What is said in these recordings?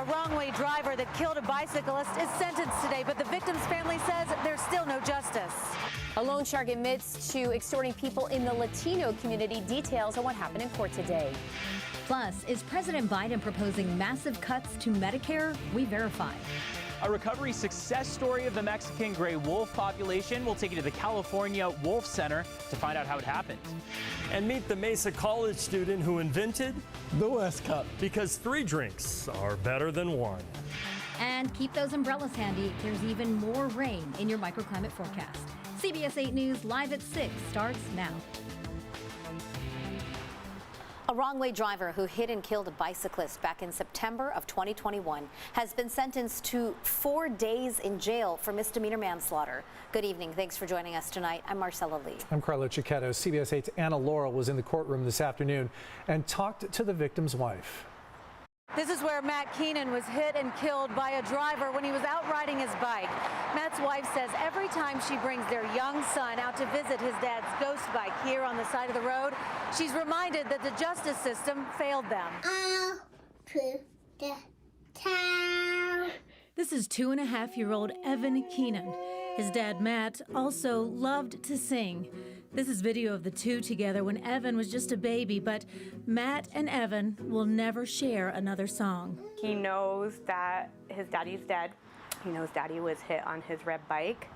wrong-way driver that killed a bicyclist is sentenced today, but the victim's family says there's still no justice. A loan shark admits to extorting people in the Latino community. Details on what happened in court today. Plus, is President Biden proposing massive cuts to Medicare? We verify. A recovery success story of the Mexican gray wolf population. We'll take you to the California Wolf Center to find out how it happened. And meet the Mesa College student who invented the West Cup, because 3 drinks are better than 1. And keep those umbrellas handy. There's even more rain in your microclimate forecast. CBS 8 News live at 6 starts now. A wrong-way driver who hit and killed a bicyclist back in September of 2021 has been sentenced to 4 days in jail for misdemeanor manslaughter. Good evening. Thanks for joining us tonight. I'm Marcella Lee. I'm Carlo Cicchetto. CBS 8's Anna Laurel was in the courtroom this afternoon and talked to the victim's wife. This is where Matt Keenan was hit and killed by a driver when he was out riding his bike. Matt's wife says every time she brings their young son out to visit his dad's ghost bike here on the side of the road, she's reminded that the justice system failed them. I'll put the town. This is 2.5-year-old Evan Keenan. His dad, Matt, also loved to sing. This is video of the two together when Evan was just a baby, but Matt and Evan will never share another song. He knows that his daddy's dead. He knows daddy was hit on his red bike.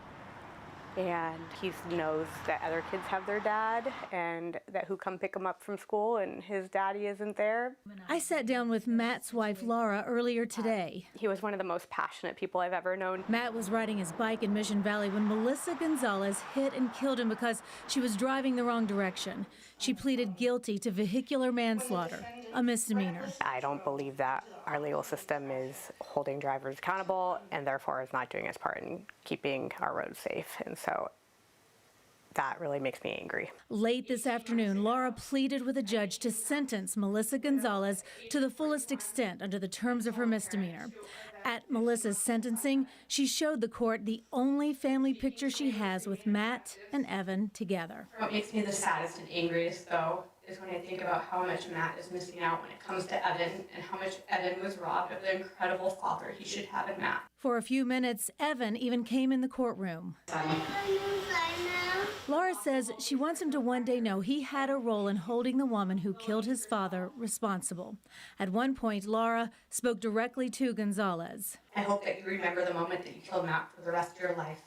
And he knows that other kids have their dad and that who come pick him up from school and his daddy isn't there. I sat down with Matt's wife, Laura, earlier today. He was one of the most passionate people I've ever known. Matt was riding his bike in Mission Valley when Melissa Gonzalez hit and killed him because she was driving the wrong direction. She pleaded guilty to vehicular manslaughter, a misdemeanor. I don't believe that our legal system is holding drivers accountable and therefore is not doing its part in keeping our roads safe. And so that really makes me angry. Late this afternoon, Laura pleaded with a judge to sentence Melissa Gonzalez to the fullest extent under the terms of her misdemeanor. At Melissa's sentencing, she showed the court the only family picture she has with Matt and Evan together. What makes me the saddest and angriest, though, is when I think about how much Matt is missing out when it comes to Evan and how much Evan was robbed of the incredible father he should have in Matt. For a few minutes, Evan even came in the courtroom. Laura says she wants him to one day know he had a role in holding the woman who killed his father responsible. At one point, Laura spoke directly to Gonzalez. I hope that you remember the moment that you killed Matt for the rest of your life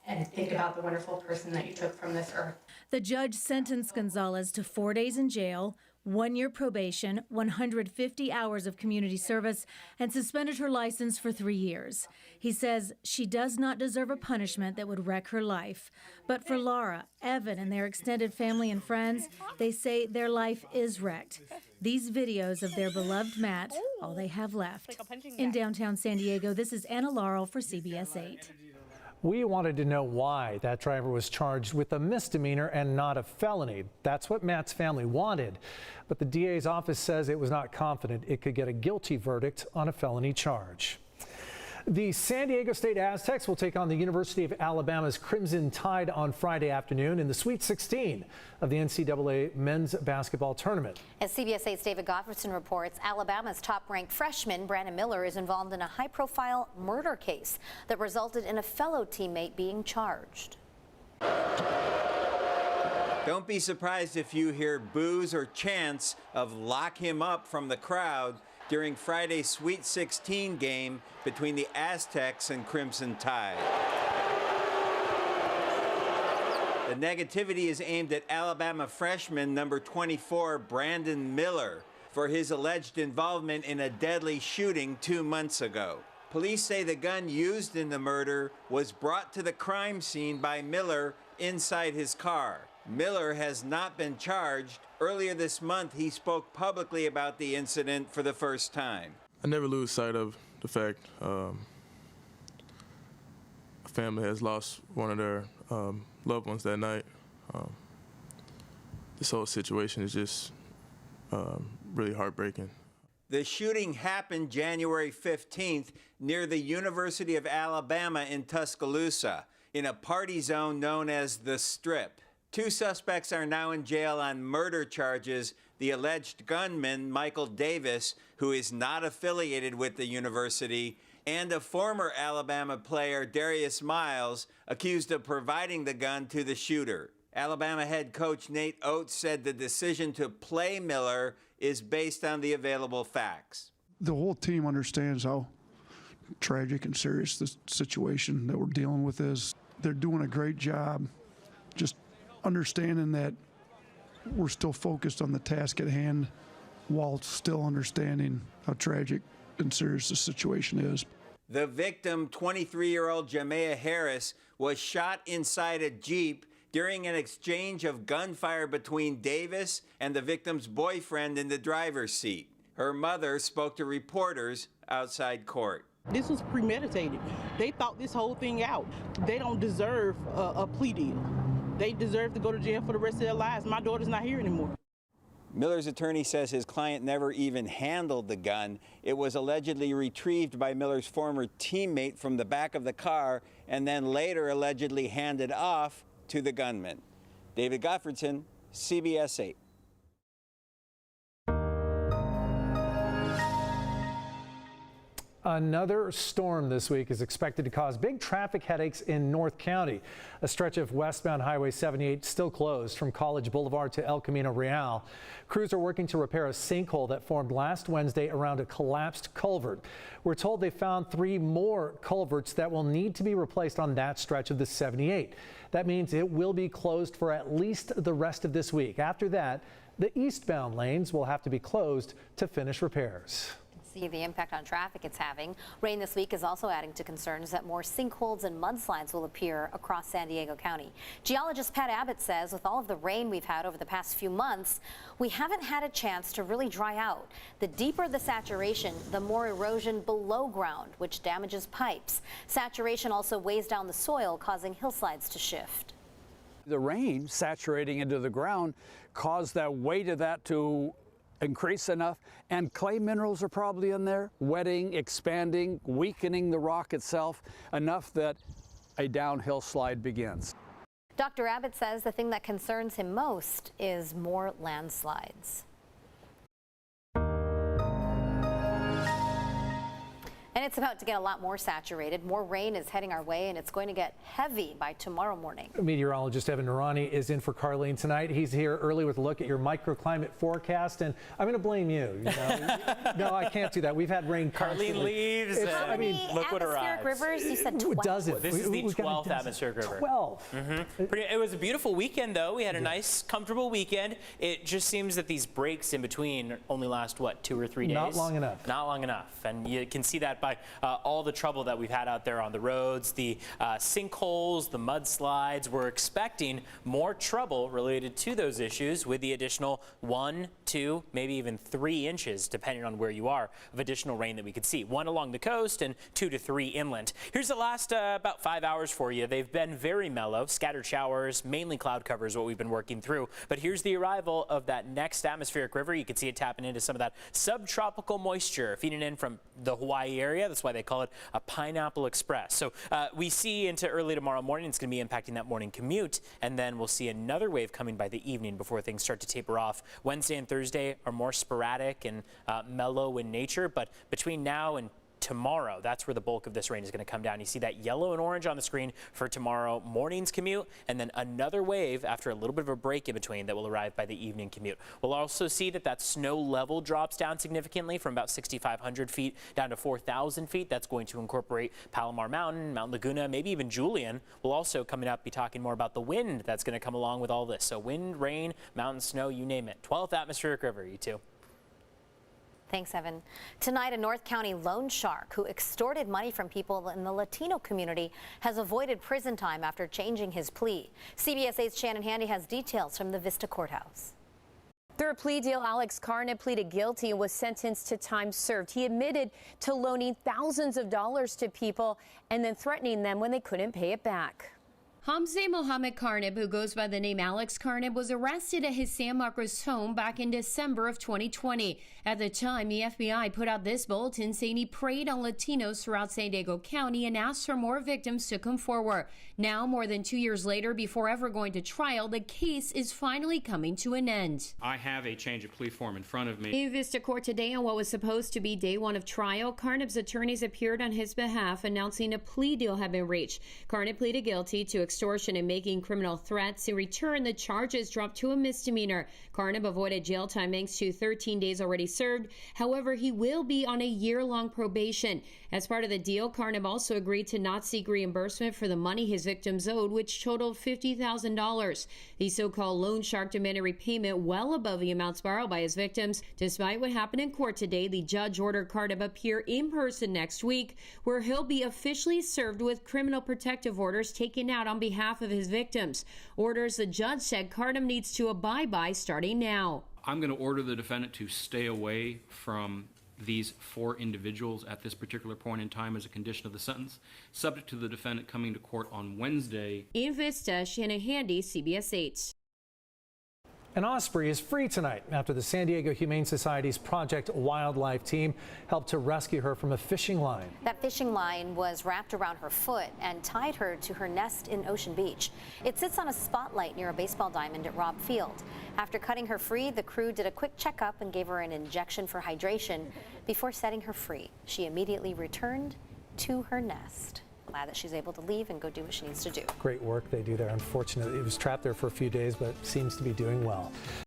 and think about the wonderful person that you took from this earth. The judge sentenced Gonzalez to 4 days in jail, 1 year probation, 150 hours of community service, and suspended her license for 3 years. He says she does not deserve a punishment that would wreck her life. But for Laura, Evan, and their extended family and friends, they say their life is wrecked. These videos of their beloved Matt, all they have left. In downtown San Diego, this is Anna Laurel for CBS 8. We wanted to know why that driver was charged with a misdemeanor and not a felony. That's what Matt's family wanted. But the DA's office says it was not confident it could get a guilty verdict on a felony charge. The San Diego State Aztecs will take on the University of Alabama's Crimson Tide on Friday afternoon in the Sweet 16 of the NCAA men's basketball tournament. As CBS 8's David Gottfredson reports, Alabama's top-ranked freshman Brandon Miller is involved in a high-profile murder case that resulted in a fellow teammate being charged. Don't be surprised if you hear boos or chants of "lock him up" from the crowd during Friday's Sweet 16 game between the Aztecs and Crimson Tide. The negativity is aimed at Alabama freshman number 24, Brandon Miller, for his alleged involvement in a deadly shooting 2 months ago. Police say the gun used in the murder was brought to the crime scene by Miller inside his car. Miller has not been charged. Earlier this month, he spoke publicly about the incident for the first time. I never lose sight of the fact a family has lost one of their loved ones that night. This whole situation is just really heartbreaking. The shooting happened January 15th near the University of Alabama in Tuscaloosa, in a party zone known as the Strip. 2 suspects are now in jail on murder charges. The alleged gunman, Michael Davis, who who is not affiliated with the university, and a former Alabama player, Darius Miles, accused of providing the gun to the shooter. Alabama head coach Nate Oates said the decision to play Miller is based on the available facts. The whole team understands how tragic and serious this situation that we're dealing with is. They're doing a great job just understanding that we're still focused on the task at hand while still understanding how tragic and serious the situation is. The victim, 23-year-old Jamea Harris, was shot inside a Jeep during an exchange of gunfire between Davis and the victim's boyfriend in the driver's seat. Her mother spoke to reporters outside court. This was premeditated. They thought this whole thing out. They don't deserve a plea deal. They deserve to go to jail for the rest of their lives. My daughter's not here anymore. Miller's attorney says his client never even handled the gun. It was allegedly retrieved by Miller's former teammate from the back of the car and then later allegedly handed off to the gunman. David Gottfredson, CBS 8. Another storm this week is expected to cause big traffic headaches in North County. A stretch of westbound Highway 78 still closed from College Boulevard to El Camino Real. Crews are working to repair a sinkhole that formed last Wednesday around a collapsed culvert. We're told they found 3 more culverts that will need to be replaced on that stretch of the 78. That means it will be closed for at least the rest of this week. After that, the eastbound lanes will have to be closed to finish repairs. See the impact on traffic it's having. Rain this week is also adding to concerns that more sinkholes and mudslides will appear across San Diego County. Geologist Pat Abbott says with all of the rain we've had over the past few months, we haven't had a chance to really dry out. The deeper the saturation, the more erosion below ground, which damages pipes. Saturation also weighs down the soil, causing hillsides to shift. The rain saturating into the ground caused that weight of that to increase enough, and clay minerals are probably in there, wetting, expanding, weakening the rock itself enough that a downhill slide begins. Dr. Abbott says the thing that concerns him most is more landslides. And it's about to get a lot more saturated. More rain is heading our way, and it's going to get heavy by tomorrow morning. Meteorologist Evan Noorani is in for Carlene tonight. He's here early with a look at your microclimate forecast, and I'm going to blame you. No, I can't do that. We've had rain constantly. Carlene leaves, and look what arrives. Rivers? You said 12. Does it? This is the 12th atmospheric river. 12. It was a beautiful weekend, though. We had a nice, comfortable weekend. It just seems that these breaks in between only last, what, 2 or 3 days? Not long enough. Not long enough. And you can see that by all the trouble that we've had out there on the roads, the sinkholes, the mudslides. We're expecting more trouble related to those issues with the additional 1, 2, maybe even 3 inches, depending on where you are, of additional rain that we could see. 1 along the coast and 2 to 3 inland. Here's the last about 5 hours for you. They've been very mellow. Scattered showers, mainly cloud cover is what we've been working through. But here's the arrival of that next atmospheric river. You can see it tapping into some of that subtropical moisture feeding in from the Hawaii area. That's why they call it a pineapple express. So we see into early tomorrow morning, it's going to be impacting that morning commute, and then we'll see another wave coming by the evening before things start to taper off. Wednesday and Thursday are more sporadic and mellow in nature, but between now and tomorrow, that's where the bulk of this rain is going to come down. You see that yellow and orange on the screen for tomorrow morning's commute, and then another wave after a little bit of a break in between that will arrive by the evening commute. We'll also see that snow level drops down significantly from about 6,500 feet down to 4,000 feet. That's going to incorporate Palomar Mountain, Mount Laguna, maybe even Julian. We'll also, coming up, be talking more about the wind that's going to come along with all this. So wind, rain, mountain snow, you name it. 12th atmospheric river, you two. Thanks, Evan. Tonight, a North County loan shark who extorted money from people in the Latino community has avoided prison time after changing his plea. CBS 8's Shannon Handy has details from the Vista Courthouse. Through a plea deal, Alex Carna pleaded guilty and was sentenced to time served. He admitted to loaning thousands of dollars to people and then threatening them when they couldn't pay it back. Hamza Mohammed Karnib, who goes by the name Alex Karnib, was arrested at his San Marcos home back in December of 2020. At the time, the FBI put out this bulletin saying he preyed on Latinos throughout San Diego County and asked for more victims to come forward. Now, more than 2 years later, before ever going to trial, the case is finally coming to an end. I have a change of plea form in front of me. In Vista Court today, on what was supposed to be day one of trial, Karnib's attorneys appeared on his behalf, announcing a plea deal had been reached. Karnib pleaded guilty to extortion and making criminal threats. In return, the charges dropped to a misdemeanor. Karnib avoided jail time thanks to 13 days already served. However, he will be on a year-long probation. As part of the deal, Karnib also agreed to not seek reimbursement for the money his victims owed, which totaled $50,000. The so-called loan shark demanded repayment well above the amounts borrowed by his victims. Despite what happened in court today, the judge ordered Karnib appear in person next week, where he'll be officially served with criminal protective orders taken out on behalf of his victims. Orders the judge said Karnib needs to abide by starting now. I'm going to order the defendant to stay away from these 4 individuals at this particular point in time as a condition of the sentence, subject to the defendant coming to court on Wednesday. In Vista, Shannon Handy, CBS 8. An Osprey is free tonight after the San Diego Humane Society's Project Wildlife team helped to rescue her from a fishing line. That fishing line was wrapped around her foot and tied her to her nest in Ocean Beach. It sits on a spotlight near a baseball diamond at Robb Field. After cutting her free, the crew did a quick checkup and gave her an injection for hydration before setting her free. She immediately returned to her nest. Glad that she's able to leave and go do what she needs to do. Great work they do there. Unfortunately, it was trapped there for a few days, but seems to be doing well.